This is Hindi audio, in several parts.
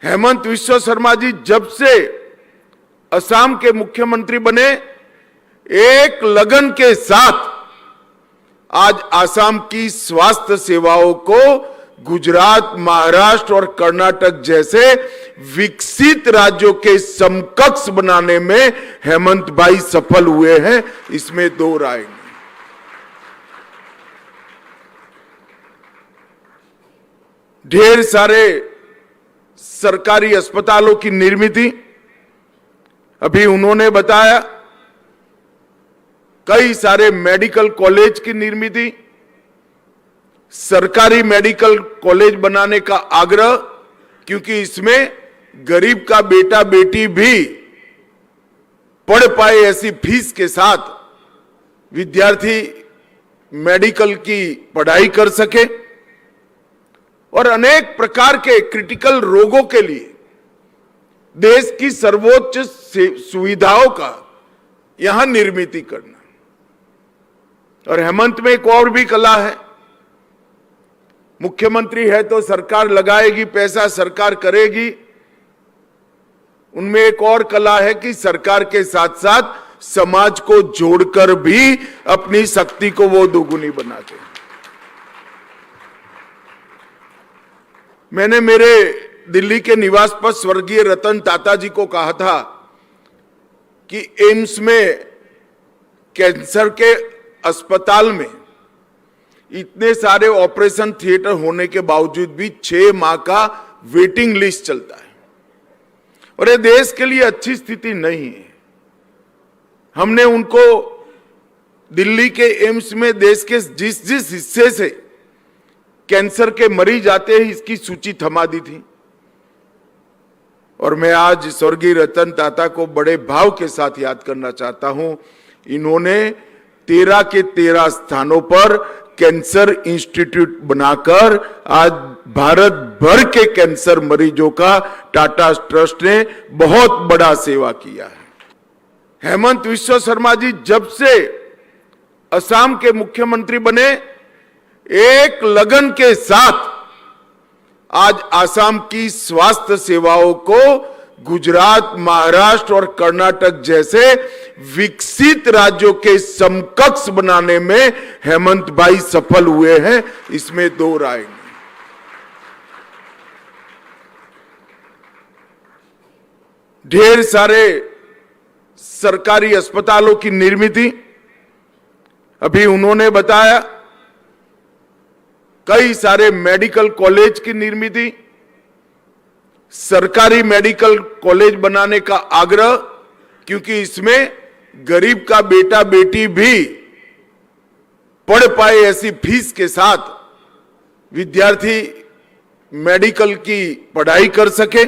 हेमंत विश्व शर्मा जी जब से असम के मुख्यमंत्री बने, एक लगन के साथ आज असम की स्वास्थ्य सेवाओं को गुजरात, महाराष्ट्र और कर्नाटक जैसे विकसित राज्यों के समकक्ष बनाने में हेमंत भाई सफल हुए हैं, इसमें दो राय नहीं। ढेर सारे सरकारी अस्पतालों की निर्मित, अभी उन्होंने बताया, कई सारे मेडिकल कॉलेज की निर्मित, सरकारी मेडिकल कॉलेज बनाने का आग्रह, क्योंकि इसमें गरीब का बेटा बेटी भी पढ़ पाए ऐसी फीस के साथ विद्यार्थी मेडिकल की पढ़ाई कर सके, और अनेक प्रकार के क्रिटिकल रोगों के लिए देश की सर्वोच्च सुविधाओं का यहां निर्मित करना। और हेमंत में एक और भी कला है, मुख्यमंत्री है तो सरकार लगाएगी पैसा, सरकार करेगी, उनमें एक और कला है कि सरकार के साथ साथ समाज को जोड़कर भी अपनी शक्ति को वो दोगुनी बनाते हैं। मैंने मेरे दिल्ली के निवास पर स्वर्गीय रतन टाटा जी को कहा था कि एम्स में कैंसर के अस्पताल में इतने सारे ऑपरेशन थिएटर होने के बावजूद भी 6 माह का वेटिंग लिस्ट चलता है, और ये देश के लिए अच्छी स्थिति नहीं है। हमने उनको दिल्ली के एम्स में देश के जिस जिस हिस्से से कैंसर के मरीज आते हैं इसकी सूची थमा दी थी, और मैं आज स्वर्गीय रतन टाटा को बड़े भाव के साथ याद करना चाहता हूं। इन्होंने 13 के 13 स्थानों पर कैंसर इंस्टीट्यूट बनाकर आज भारत भर के कैंसर मरीजों का टाटा ट्रस्ट ने बहुत बड़ा सेवा किया है। हेमंत विश्व शर्मा जी जब से असम के मुख्यमंत्री बने, एक लगन के साथ आज असम की स्वास्थ्य सेवाओं को गुजरात, महाराष्ट्र और कर्नाटक जैसे विकसित राज्यों के समकक्ष बनाने में हेमंत भाई सफल हुए हैं, इसमें दो राय नहीं। ढेर सारे सरकारी अस्पतालों की निर्मित, अभी उन्होंने बताया, कई सारे मेडिकल कॉलेज की निर्मित, सरकारी मेडिकल कॉलेज बनाने का आग्रह, क्योंकि इसमें गरीब का बेटा बेटी भी पढ़ पाए ऐसी फीस के साथ विद्यार्थी मेडिकल की पढ़ाई कर सके,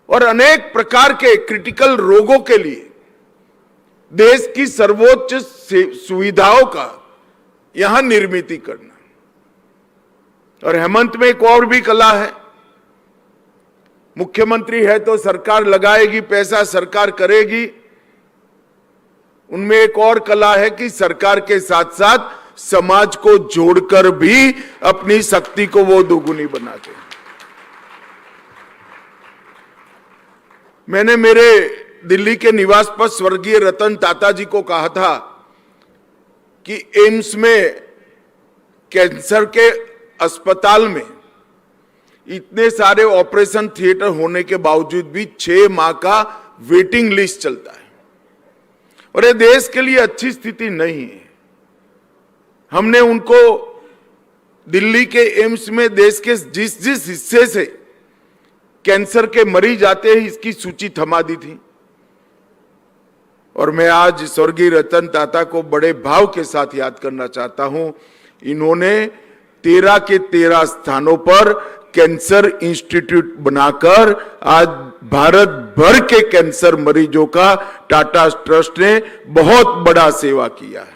और अनेक प्रकार के क्रिटिकल रोगों के लिए देश की सर्वोच्च सुविधाओं का यहां निर्मित करना। और हेमंत में एक और भी कला है, मुख्यमंत्री है तो सरकार लगाएगी पैसा, सरकार करेगी, उनमें एक और कला है कि सरकार के साथ साथ समाज को जोड़कर भी अपनी शक्ति को वो दोगुनी बनाते हैं। मैंने मेरे दिल्ली के निवास पर स्वर्गीय रतन टाटा जी को कहा था कि एम्स में कैंसर के अस्पताल में इतने सारे ऑपरेशन थिएटर होने के बावजूद भी 6 माह का वेटिंग लिस्ट चलता है, और ये देश के लिए अच्छी स्थिति नहीं है। हमने उनको दिल्ली के एम्स में देश के जिस जिस हिस्से से कैंसर के मरीज आते हैं इसकी सूची थमा दी थी, और मैं आज स्वर्गीय रतन टाटा को बड़े भाव के साथ याद करना चाहता हूं। इन्होंने 13 के 13 स्थानों पर कैंसर इंस्टीट्यूट बनाकर आज भारत भर के कैंसर मरीजों का टाटा ट्रस्ट ने बहुत बड़ा सेवा किया है।